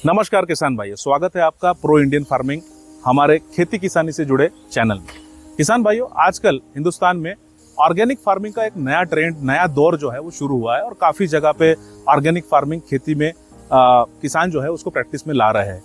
नमस्कार किसान भाइयों, स्वागत है आपका प्रो इंडियन फार्मिंग हमारे खेती किसानी से जुड़े चैनल में। किसान भाइयों, आजकल हिंदुस्तान में ऑर्गेनिक फार्मिंग का एक नया ट्रेंड, नया दौर जो है वो शुरू हुआ है और काफ़ी जगह पे ऑर्गेनिक फार्मिंग खेती में किसान जो है उसको प्रैक्टिस में ला रहे हैं।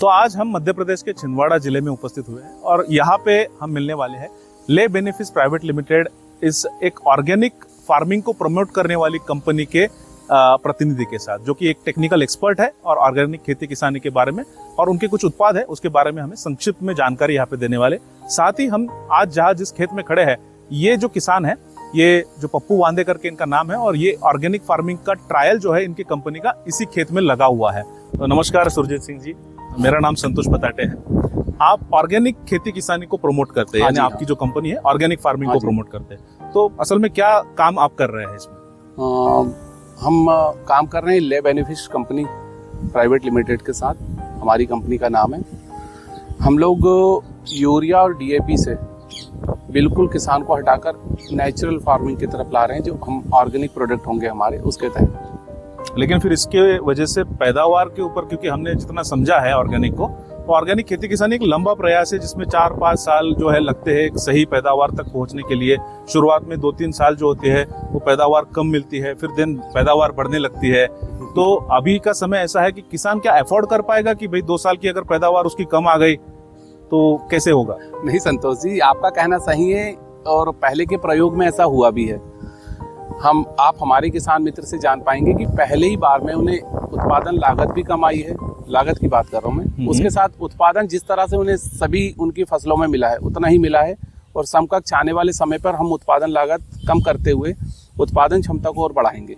तो आज हम मध्य प्रदेश के छिंदवाड़ा जिले में उपस्थित हुए हैं और यहाँ पे हम मिलने वाले हैं ले बेनिफिट्स प्राइवेट लिमिटेड, इस एक ऑर्गेनिक फार्मिंग को प्रमोट करने वाली कंपनी के प्रतिनिधि के साथ, जो कि एक टेक्निकल एक्सपर्ट है और ऑर्गेनिक खेती किसानी के बारे में और उनके कुछ उत्पाद है उसके बारे में हमें संक्षिप्त में जानकारी यहाँ पे देने वाले। साथ ही हम आज जहाँ जिस खेत में खड़े हैं, ये जो किसान है, ये जो पप्पू वांदे करके इनका नाम है और ये ऑर्गेनिक फार्मिंग का ट्रायल जो है इनकी कंपनी का इसी खेत में लगा हुआ है। तो नमस्कार सुरजीत सिंह जी, मेरा नाम संतोष पताटे है। आप ऑर्गेनिक खेती किसानी को प्रमोट करते हैं, यानी आपकी जो कंपनी है ऑर्गेनिक फार्मिंग को प्रमोट करते हैं। तो असल में क्या काम आप कर रहे हैं इसमें? हम काम कर रहे हैं ले बेनिफिट्स कंपनी प्राइवेट लिमिटेड के साथ। हमारी कंपनी का नाम है। हम लोग यूरिया और डीएपी से बिल्कुल किसान को हटाकर नेचुरल फार्मिंग की तरफ ला रहे हैं, जो हम ऑर्गेनिक प्रोडक्ट होंगे हमारे उसके तहत। लेकिन फिर इसके वजह से पैदावार के ऊपर, क्योंकि हमने जितना समझा है ऑर्गेनिक को, तो ऑर्गेनिक खेती किसानी एक लंबा प्रयास है जिसमें 4-5 साल जो है लगते हैं एक सही पैदावार तक पहुंचने के लिए। शुरुआत में 2-3 साल जो होते हैं वो पैदावार कम मिलती है, फिर दिन पैदावार बढ़ने लगती है। तो अभी का समय ऐसा है कि किसान क्या अफोर्ड कर पाएगा कि भाई 2 साल की अगर पैदावार उसकी कम आ गई तो कैसे होगा? नहीं संतोष जी, आपका कहना सही है और पहले के प्रयोग में ऐसा हुआ भी है। आप हमारे किसान मित्र से जान पाएंगे कि पहले ही बार में उन्हें उत्पादन लागत भी कम आई है। लागत की बात कर रहा हूँ मैं, उसके साथ उत्पादन जिस तरह से उन्हें सभी उनकी फसलों में मिला है उतना ही मिला है और समकक्ष आने वाले समय पर हम उत्पादन लागत कम करते हुए उत्पादन क्षमता को और बढ़ाएंगे।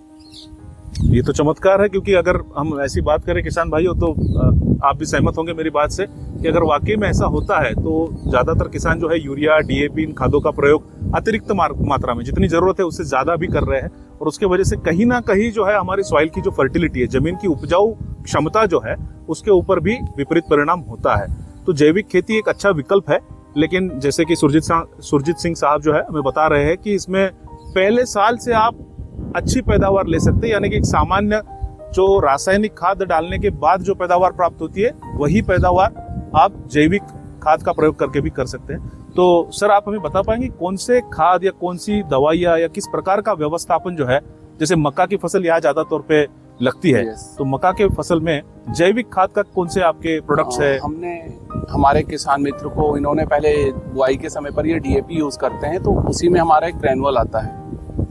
ये तो चमत्कार है, क्योंकि अगर हम ऐसी बात करें किसान भाइयों, तो आप भी सहमत होंगे मेरी बात से कि अगर वाकई में ऐसा होता है तो ज्यादातर किसान जो है यूरिया, डीएपी, इन खादों का प्रयोग अतिरिक्त मात्रा में, जितनी जरूरत है उससे ज्यादा भी कर रहे हैं और उसके वजह से कहीं ना कहीं जो है हमारी सॉइल की जो फर्टिलिटी है, जमीन की उपजाऊ क्षमता जो है, उसके ऊपर भी विपरीत परिणाम होता है। तो जैविक खेती एक अच्छा विकल्प है, लेकिन जैसे कि सुरजीत सिंह साहब जो है हमें बता रहे हैं कि इसमें पहले साल से आप अच्छी पैदावार ले सकते हैं, यानी कि सामान्य जो रासायनिक खाद डालने के बाद जो पैदावार प्राप्त होती है वही पैदावार आप जैविक खाद का प्रयोग करके भी कर सकते हैं। तो सर, आप हमें बता पाएंगे कौन से खाद या कौन सी दवाइयाँ या किस प्रकार का व्यवस्थापन जो है, जैसे मक्का की फसल यहाँ ज्यादा तौर पे लगती है, तो मक्का के फसल में जैविक खाद का कौन से आपके प्रोडक्ट्स है? हमने हमारे किसान मित्र को, इन्होंने पहले बुआई के समय पर ये डीएपी यूज करते हैं, तो उसी में हमारा एक ग्रैनुअल आता है।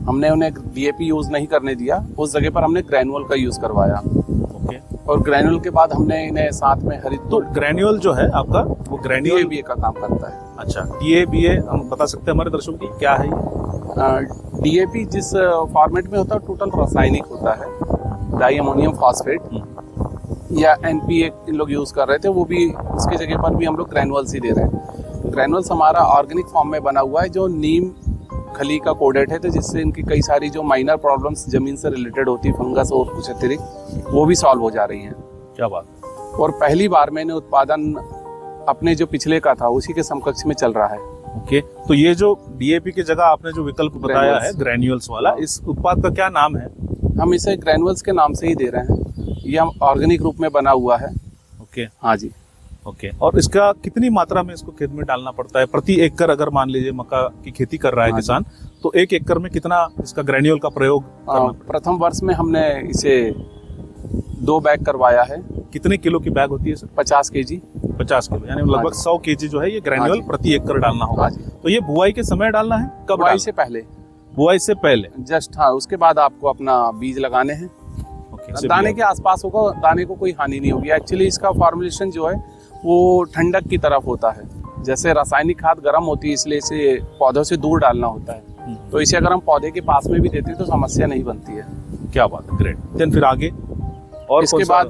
हमने उन्हें डीएपी यूज नहीं करने दिया, उस जगह पर हमने ग्रैनुअल का यूज करवाया। ओके। और ग्रैनुअल के बाद हमने इन्हें साथ में हरित, तो ग्रैन्युअल जो है आपका, वो ग्रैन्युअल डीएबीए का काम करता है। अच्छा, डीएबीए हम बता सकते हैं हमारे दर्शकों की क्या है ये? डीएपी जिस फॉर्मेट में होता है टोटल रासायनिक होता है, डाई अमोनियम फॉस्फेट या एनपीए इन लोग यूज कर रहे थे, वो भी उसकी जगह पर भी हम लोग ग्रैनुअल्स ही दे रहे हैं। ग्रैनुअल्स हमारा ऑर्गेनिक फॉर्म में बना हुआ है, जो नीम खली का कोडेट है, तो जिससे इनकी कई सारी जो माइनर प्रॉब्लम्स जमीन से रिलेटेड होती है, फंगस और कुछ अतिरिक्त, वो भी सॉल्व हो जा रही हैं। क्या बात। और पहली बार मैंने उत्पादन अपने जो पिछले का था उसी के समकक्ष में चल रहा है। ओके। तो ये जो डीएपी की जगह आपने जो विकल्प बताया है ग्रैन्युअल्स वाला, इस उत्पाद का क्या नाम है? हम इसे ग्रैनुअल्स के नाम से ही दे रहे हैं। ये हम ऑर्गेनिक रूप में बना हुआ है। ओके। हाँ जी। ओके। और इसका कितनी मात्रा में इसको खेत में डालना पड़ता है प्रति एकड़? अगर मान लीजिए मक्का की खेती कर रहा है किसान, तो 1 एकड़ में कितना इसका ग्रैन्युअल का प्रयोग करना पड़ता है? प्रथम वर्ष में हमने इसे 2 बैग करवाया है। कितने किलो की बैग होती है सर? 50 केजी। 50 किलो, यानी लगभग 100 केजी जो है ये ग्रैन्युअल प्रति एकड़ डालना होगा। तो ये बुआई के समय डालना है? कब? बुआई से पहले। बुआई से पहले जस्ट, हाँ। उसके बाद आपको अपना बीज लगाने हैं। दाने के आसपास होगा, दाने को कोई हानि नहीं होगी। एक्चुअली इसका फॉर्मुलेशन जो है वो ठंडक की तरफ होता है। जैसे रासायनिक खाद गर्म होती है, इसलिए इसे पौधों से दूर डालना होता है। तो इसे अगर हम पौधे के पास में भी देते हैं तो समस्या नहीं बनती है। क्या बात है, ग्रेट। देन फिर आगे और इसके बाद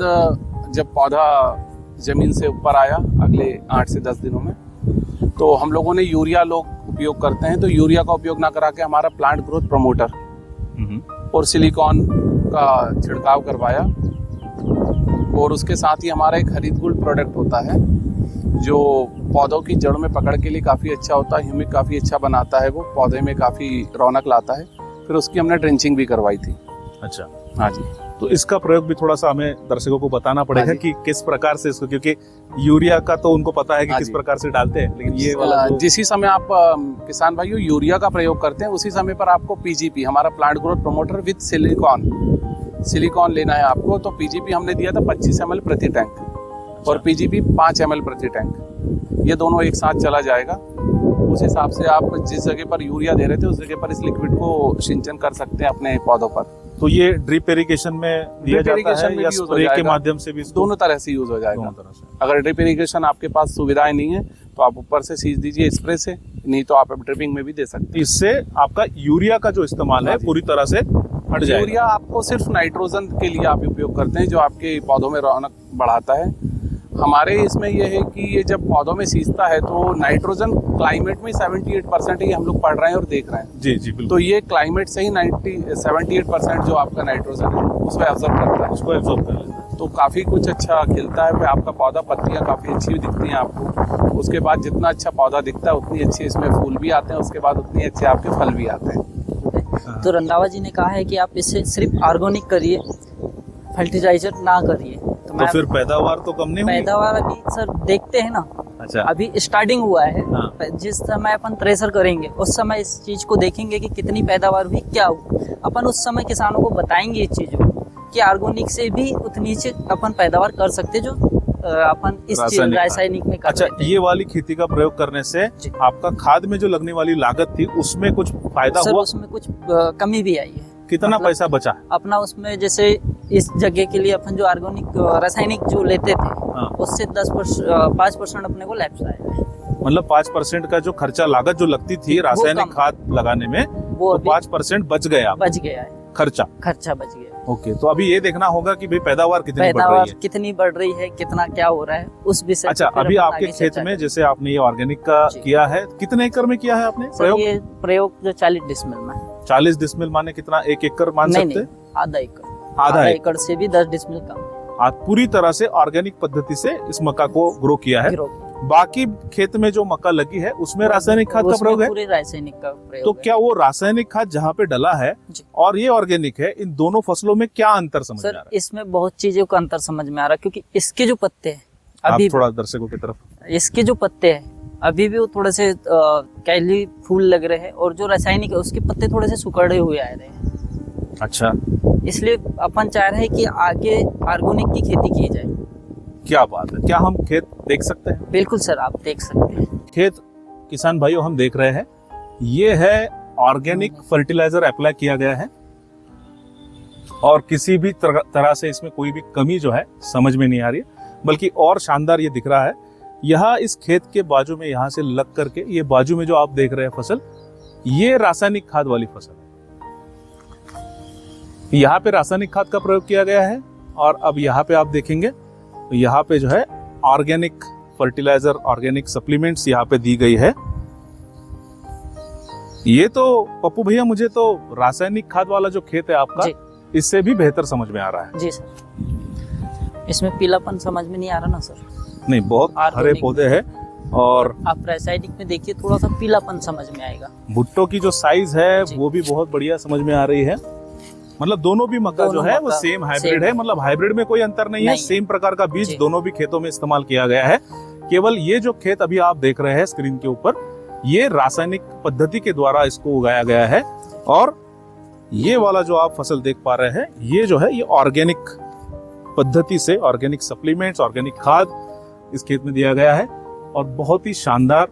जब पौधा जमीन से ऊपर आया अगले 8 से 10 दिनों में, तो हम लोगों ने यूरिया उपयोग करते हैं, तो यूरिया का उपयोग ना करा के हमारा प्लांट ग्रोथ प्रमोटर और सिलिकॉन का छिड़काव करवाया। और उसके साथ ही हमारा एक हरित गुल्ड प्रोडक्ट होता है जो पौधों की जड़ में पकड़ के लिए काफ़ी अच्छा होता है, ह्यूमिक काफ़ी अच्छा बनाता है, वो पौधे में काफ़ी रौनक लाता है। फिर उसकी हमने ड्रेंचिंग भी करवाई थी। अच्छा। हाँ जी। तो इसका प्रयोग भी थोड़ा सा हमें दर्शकों को बताना पड़ेगा हाँ जी। कि किस प्रकार से इसको, क्योंकि यूरिया का तो उनको पता है कि हाँ किस जी। प्रकार से डालते हैं, लेकिन ये वाला तो जिस ही समय आप किसान भाइयों यूरिया का प्रयोग करते हैं उसी समय पर आपको पीजीपी, हमारा plant growth promoter with silicon लेना है आपको। तो पीजीपी हमने दिया था 25 ml प्रति टैंक और पीजीपी 5 ml प्रति टैंक, ये दोनों एक साथ चला जाएगा। उस हिसाब से आप जिस जगह पर यूरिया दे रहे थे उस जगह पर इस लिक्विड को सिंचन कर सकते हैं अपने पौधों पर। तो ये ड्रिप इरिगेशन में दिया ड्रिप जाता इरिगेशन है में या भी यूज हो स्प्रे के जाएगा। माध्यम से भी इसको? दोनों तरह से यूज हो जाएगा। दोनों तरह से। अगर ड्रिप इरिगेशन आपके पास सुविधाएं नहीं है तो आप ऊपर से सींच दीजिए स्प्रे से, नहीं तो आप ड्रिपिंग में भी दे सकते इससे आपका यूरिया का जो इस्तेमाल है हाँ जी। पूरी तरह से हट हैं। जाएगा। यूरिया आपको सिर्फ नाइट्रोजन के लिए आप उपयोग करते हैं, जो आपके पौधों में रौनक बढ़ाता है। हमारे इसमें यह है कि ये जब पौधों में सींचता है तो नाइट्रोजन क्लाइमेट में 78% ही हम लोग पढ़ रहे हैं और देख रहे हैं। जी जी बिल्कुल। तो ये क्लाइमेट से ही 78% जो आपका नाइट्रोजन है उसको एब्जॉर्ब करता है, उसको एब्जॉर्ब कर लेता है। तो काफ़ी कुछ अच्छा खिलता है। फिर आपका पौधा, पत्तियां काफ़ी अच्छी भी दिखती हैं आपको। उसके बाद जितना अच्छा पौधा दिखता है उतनी अच्छी इसमें फूल भी आते हैं, उसके बाद उतनी अच्छे आपके फल भी आते हैं। तो रंधावा जी ने कहा है कि आप इसे सिर्फ ऑर्गेनिक करिए, फर्टिलाइजर ना करिए। तो फिर पैदावार तो कम नहीं होगी? पैदावार अभी सर देखते हैं ना, अच्छा। अभी स्टार्टिंग हुआ है। हाँ। जिस समय अपन थ्रेसर करेंगे उस समय इस चीज को देखेंगे कि कितनी पैदावार हुई, क्या हुई। अपन उस समय किसानों को बताएंगे इस चीजों को कि ऑर्गेनिक से भी उतनी से अपन पैदावार कर सकते जो अपन इस रासायनिक में कर अच्छा, रहे थे। ये वाली खेती का प्रयोग करने से जी। आपका खाद में जो लगने वाली लागत थी उसमें कुछ फायदा सर हुआ? उसमें कुछ कमी भी आई है। कितना मतलब पैसा बचा? अपना उसमें जैसे इस जगह के लिए अपन जो ऑर्गेनिक रासायनिक जो लेते थे हाँ। उससे 5% अपने को लैप्स आया है। मतलब 5% का जो खर्चा लागत जो लगती थी वो रासायनिक कम। खाद लगाने में, वो तो अभी 5% बच गया बच गया है, खर्चा। खर्चा बच गया है। ओके, तो अभी ये देखना होगा कि भाई पैदावार कितनी बढ़ पैदावार रही है। कितनी बढ़ रही है, कितना क्या हो रहा है, उस विषय अच्छा, पे फिर अभी अपन आपके आगे खेत चर्चा में करेंगे। जैसे आपने ये ऑर्गेनिक का जी। किया है, कितने एकड़ में किया है आपने सर प्रयोग? ये प्रयोग जो 40 डिसमिल में। 40 डिसमिल माने कितना, 1 एकड़ मान नहीं सकते? नहीं, आधा एकड़। आधा एकड़। एकड़ से भी 10 डिसमिल कम आप पूरी तरह से ऑर्गेनिक पद्धति से इस मक्का को ग्रो किया है। गिरो। बाकी खेत में जो मक्का लगी है उसमें रासायनिक खाद का उसमें प्रयोग है। पूरे रासायनिक का प्रयोग तो है। क्या वो रासायनिक खाद जहाँ पे डला है जी। और ये ऑर्गेनिक है, इन दोनों फसलों में क्या अंतर समझ में आ सर रहा है? इसमें बहुत चीजों का अंतर समझ में आ रहा है, क्योंकि इसके जो पत्ते हैं आप अभी थोड़ा दर्शकों की तरफ। इसके जो पत्ते हैं अभी भी वो थोड़े से कैली फूल लग रहे हैं, और जो रासायनिक है उसके पत्ते थोड़े से सुकड़े हुए आ रहे हैं। अच्छा, इसलिए अपन चाह रहे हैं कि आगे ऑर्गेनिक की खेती की जाए। क्या बात है। क्या हम खेत देख सकते हैं? बिल्कुल सर, आप देख सकते हैं। खेत किसान भाइयों हम देख रहे हैं, ये है ऑर्गेनिक फर्टिलाइजर अप्लाई किया गया है और किसी भी तरह से इसमें कोई भी कमी जो है समझ में नहीं आ रही है, बल्कि और शानदार ये दिख रहा है। यहाँ इस खेत के बाजू में, यहाँ से लग करके ये बाजू में जो आप देख रहे हैं फसल, ये रासायनिक खाद वाली फसल है। यहाँ पे रासायनिक खाद का प्रयोग किया गया है और अब यहाँ पे आप देखेंगे तो यहाँ पे जो है ऑर्गेनिक फर्टिलाइजर, ऑर्गेनिक सप्लीमेंट्स यहाँ पे दी गई है। ये तो पप्पू भैया मुझे तो रासायनिक खाद वाला जो खेत है आपका, जी। इससे भी बेहतर समझ में आ रहा है। जी सर, इसमें पीलापन समझ में नहीं आ रहा ना सर। नहीं, बहुत हरे ऑर्गेनिक। पौधे हैं और आप रासायनिक में देखिए थोड़ा सा पीलापन समझ में आएगा। भुट्टो की जो साइज है जी। वो भी बहुत बढ़िया समझ में आ रही है। मतलब दोनों भी मक्का जो दोनों है वो मक्का सेम हाइब्रिड सेम है, है। मतलब हाइब्रिड में कोई अंतर नहीं है, नहीं है। सेम प्रकार का बीज जी। दोनों भी खेतों में इस्तेमाल किया गया है। केवल ये जो खेत अभी आप देख रहे हैं स्क्रीन के ऊपर, ये रासायनिक पद्धति के द्वारा इसको उगाया गया है और ये वाला जो आप फसल देख पा रहे हैं, ये जो है ये ऑर्गेनिक पद्धति से, ऑर्गेनिक सप्लीमेंट्स, ऑर्गेनिक खाद इस खेत में दिया गया है और बहुत ही शानदार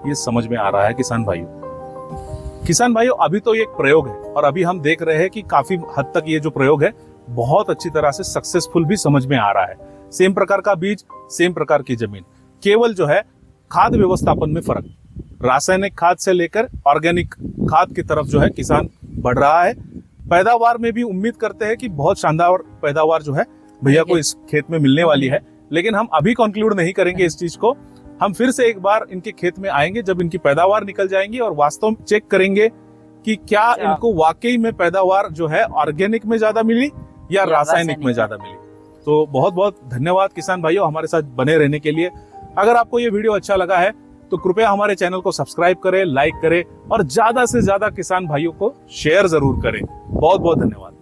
ये समझ में आ रहा है किसान भाइयों। किसान भाइयों, अभी तो ये एक प्रयोग है और अभी हम देख रहे हैं कि काफी हद तक ये जो प्रयोग है बहुत अच्छी तरह से सक्सेसफुल भी समझ में आ रहा है। सेम प्रकार का बीज, सेम प्रकार की जमीन, केवल जो है खाद व्यवस्थापन में फर्क, रासायनिक खाद से लेकर ऑर्गेनिक खाद की तरफ जो है किसान बढ़ रहा है। पैदावार में भी उम्मीद करते हैं कि बहुत शानदार पैदावार जो है भैया को इस खेत में मिलने वाली है, लेकिन हम अभी कंक्लूड नहीं करेंगे इस चीज को। हम फिर से एक बार इनके खेत में आएंगे जब इनकी पैदावार निकल जाएंगी और वास्तव में चेक करेंगे कि क्या इनको वाकई में पैदावार जो है ऑर्गेनिक में ज्यादा मिली या रासायनिक में ज्यादा मिली। तो बहुत बहुत धन्यवाद किसान भाइयों हमारे साथ बने रहने के लिए। अगर आपको ये वीडियो अच्छा लगा है तो कृपया हमारे चैनल को सब्सक्राइब करें, लाइक करें और ज्यादा से ज्यादा किसान भाइयों को शेयर जरूर करें। बहुत बहुत धन्यवाद।